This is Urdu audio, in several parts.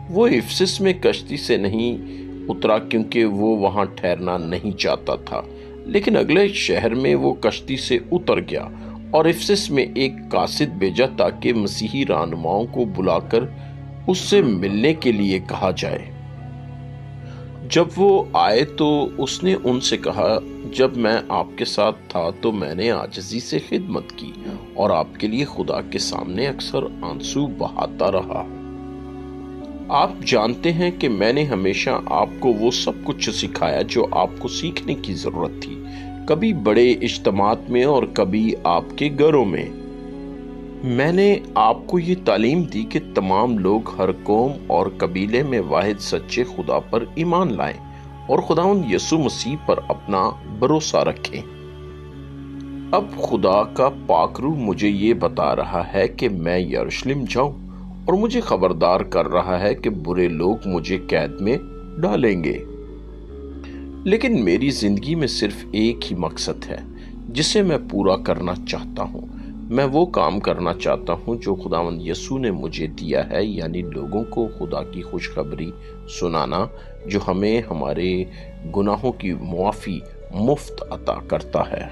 وہ افسس میں کشتی سے نہیں اترا کیونکہ وہ وہاں ٹھہرنا نہیں چاہتا تھا، لیکن اگلے شہر میں وہ کشتی سے اتر گیا اور افسس میں ایک قاصد بھیجا تاکہ مسیحی رہنماؤں کو بلا کر اس سے ملنے کے لیے کہا جائے۔ جب وہ آئے تو اس نے ان سے کہا، جب میں آپ کے ساتھ تھا تو میں نے عاجزی سے خدمت کی اور آپ کے لیے خدا کے سامنے اکثر آنسو بہاتا رہا۔ آپ جانتے ہیں کہ میں نے ہمیشہ آپ کو وہ سب کچھ سکھایا جو آپ کو سیکھنے کی ضرورت تھی، کبھی بڑے اجتماعات میں اور کبھی آپ کے گھروں میں۔ میں نے آپ کو یہ تعلیم دی کہ تمام لوگ ہر قوم اور قبیلے میں واحد سچے خدا پر ایمان لائیں اور خداوند یسوع مسیح پر اپنا بھروسہ رکھیں۔ اب خدا کا پاک روح مجھے یہ بتا رہا ہے کہ میں یروشلم جاؤں، اور مجھے خبردار کر رہا ہے کہ برے لوگ مجھے قید میں ڈالیں گے۔ لیکن میری زندگی میں صرف ایک ہی مقصد ہے جسے میں پورا کرنا چاہتا ہوں۔ میں وہ کام کرنا چاہتا ہوں جو خداوند یسوع نے مجھے دیا ہے، یعنی لوگوں کو خدا کی خوشخبری سنانا جو ہمیں ہمارے گناہوں کی معافی مفت عطا کرتا ہے۔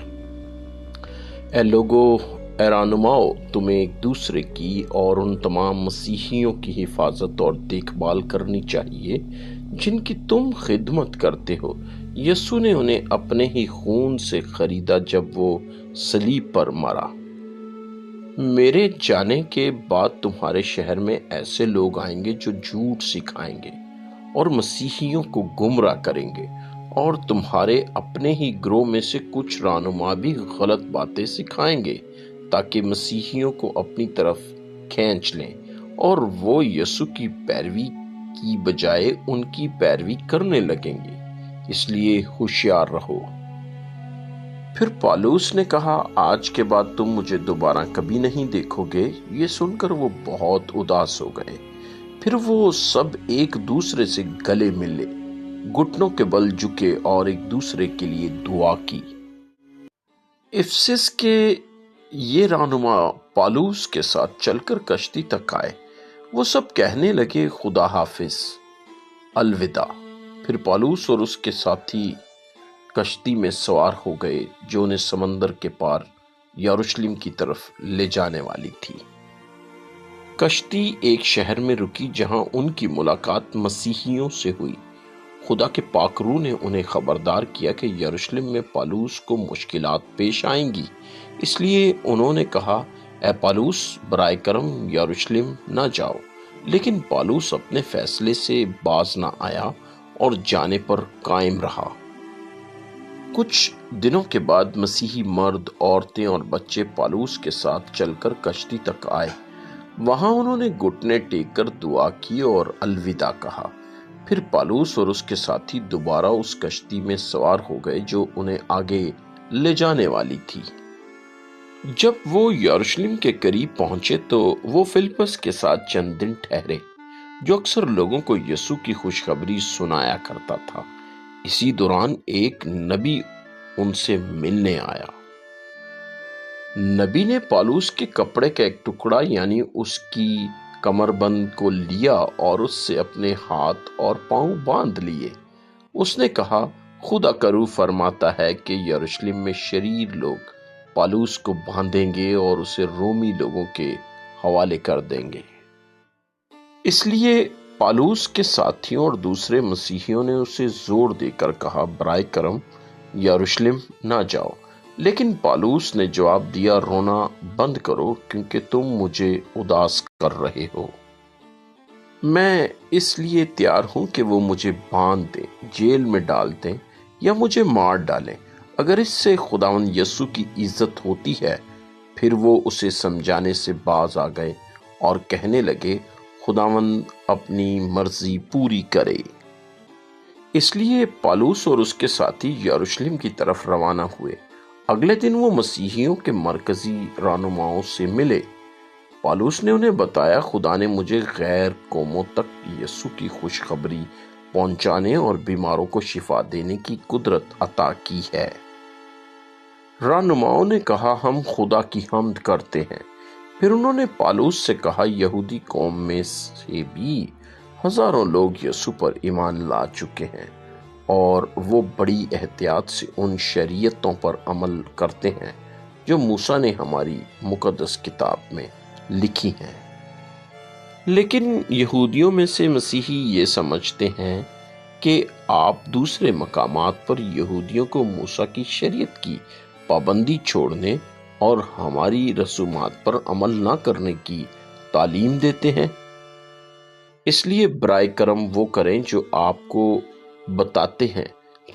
اے لوگو، اے رہنماؤ، تمہیں ایک دوسرے کی اور ان تمام مسیحیوں کی حفاظت اور دیکھ بھال کرنی چاہیے جن کی تم خدمت کرتے ہو۔ یسوع نے انہیں اپنے ہی خون سے خریدا جب وہ صلیب پر مرا۔ میرے جانے کے بعد تمہارے شہر میں ایسے لوگ آئیں گے جو جھوٹ سکھائیں گے اور مسیحیوں کو گمراہ کریں گے، اور تمہارے اپنے ہی گروہ میں سے کچھ رہنما بھی غلط باتیں سکھائیں گے تاکہ مسیحیوں کو اپنی طرف کھینچ لیں، اور وہ یسوع کی پیروی کی بجائے ان کی پیروی کرنے لگیں گے۔ اس لیے ہوشیار رہو۔ پھر پالوس نے کہا، آج کے بعد تم مجھے دوبارہ کبھی نہیں دیکھو گے۔ یہ سن کر وہ بہت اداس ہو گئے۔ پھر وہ سب ایک دوسرے سے گلے ملے، گھٹنوں کے بل جھکے اور ایک دوسرے کے لیے دعا کی۔ افسس کے یہ رہنما پالوس کے ساتھ چل کر کشتی تک آئے۔ وہ سب کہنے لگے، خدا حافظ، الوداع۔ پھر پالوس اور اس کے ساتھی کشتی میں سوار ہو گئے جو انہیں سمندر کے پار یروشلم کی طرف لے جانے والی تھی۔ کشتی ایک شہر میں رکی جہاں ان کی ملاقات مسیحیوں سے ہوئی۔ خدا کے پاک روح نے انہیں خبردار کیا کہ یروشلم میں پالوس کو مشکلات پیش آئیں گی، اس لیے انہوں نے کہا، اے پالوس، برائے کرم یروشلم نہ جاؤ۔ لیکن پالوس اپنے فیصلے سے باز نہ آیا اور جانے پر قائم رہا۔ کچھ دنوں کے بعد مسیحی مرد، عورتیں اور بچے پالوس کے ساتھ چل کر کشتی تک آئے۔ وہاں انہوں نے گھٹنے ٹیک کر دعا کی اور الوداع کہا۔ پھر پالوس اور اس کے ساتھی دوبارہ اس کشتی میں سوار ہو گئے جو انہیں آگے لے جانے والی تھی۔ جب وہ یروشلم کے قریب پہنچے تو وہ فلپس کے ساتھ چند دن ٹھہرے، جو اکثر لوگوں کو یسوع کی خوشخبری سنایا کرتا تھا۔ اسی دوران ایک نبی ان سے ملنے آیا۔ نبی نے پالوس کے کپڑے کا ایک ٹکڑا یعنی اس کی کمر بند کو لیا اور اس سے اپنے ہاتھ اور پاؤں باندھ لیے۔ اس نے کہا، خدا کا روح فرماتا ہے کہ یروشلم میں شریر لوگ پالوس کو باندھیں گے اور اسے رومی لوگوں کے حوالے کر دیں گے۔ اس لیے پالوس کے ساتھیوں اور دوسرے مسیحیوں نے اسے زور دے کر کہا، برائے کرم یروشلم نہ جاؤ۔ لیکن پالوس نے جواب دیا، رونا بند کرو کیونکہ تم مجھے اداس کر رہے ہو۔ میں اس لیے تیار ہوں کہ وہ مجھے باندھ دیں، جیل میں ڈال دیں یا مجھے مار ڈالیں، اگر اس سے خداوند یسوع کی عزت ہوتی ہے۔ پھر وہ اسے سمجھانے سے باز آ گئے اور کہنے لگے، خداوند اپنی مرضی پوری کرے۔ اس لیے پالوس اور اس کے ساتھی یروشلم کی طرف روانہ ہوئے۔ اگلے دن وہ مسیحیوں کے مرکزی رہنماؤں سے ملے۔ پالوس نے انہیں بتایا، خدا نے مجھے غیر قوموں تک یسوع کی خوشخبری پہنچانے اور بیماروں کو شفا دینے کی قدرت عطا کی ہے۔ رہنماؤں نے کہا، ہم خدا کی حمد کرتے ہیں۔ پھر انہوں نے پالوس سے کہا، یہودی قوم میں سے بھی ہزاروں لوگ یسوع پر ایمان لا چکے ہیں اور وہ بڑی احتیاط سے ان شریعتوں پر عمل کرتے ہیں جو موسیٰ نے ہماری مقدس کتاب میں لکھی ہیں۔ لیکن یہودیوں میں سے مسیحی یہ سمجھتے ہیں کہ آپ دوسرے مقامات پر یہودیوں کو موسیٰ کی شریعت کی پابندی چھوڑنے اور ہماری رسومات پر عمل نہ کرنے کی تعلیم دیتے ہیں۔ اس لیے برائے کرم وہ کریں جو آپ کو بتاتے ہیں،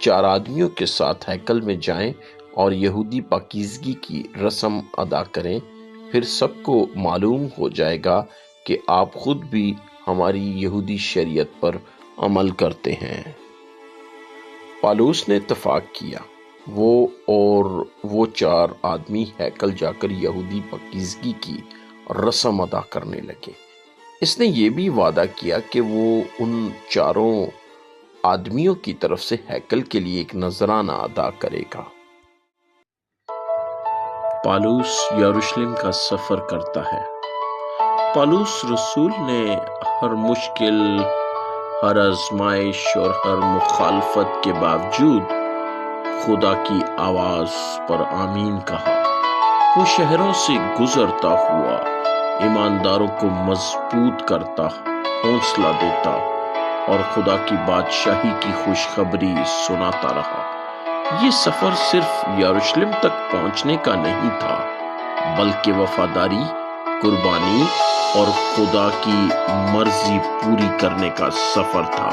4 آدمیوں کے ساتھ ہیکل میں جائیں اور یہودی پاکیزگی کی رسم ادا کریں، پھر سب کو معلوم ہو جائے گا کہ آپ خود بھی ہماری یہودی شریعت پر عمل کرتے ہیں۔ پالوس نے اتفاق کیا، وہ 4 آدمی ہیکل جا کر یہودی پاکیزگی کی رسم ادا کرنے لگے۔ اس نے یہ بھی وعدہ کیا کہ وہ ان 4 آدمیوں کی طرف سے ہیکل کے لیے ایک نذرانہ ادا کرے گا۔ پالوس یروشلم کا سفر کرتا ہے۔ پالوس رسول نے ہر مشکل، ہر آزمائش اور ہر مخالفت کے باوجود خدا کی آواز پر آمین کہا۔ وہ شہروں سے گزرتا ہوا ایمانداروں کو مضبوط کرتا، حوصلہ دیتا اور خدا کی بادشاہی کی خوشخبری سناتا رہا۔ یہ سفر صرف یروشلم تک پہنچنے کا نہیں تھا، بلکہ وفاداری، قربانی اور خدا کی مرضی پوری کرنے کا سفر تھا۔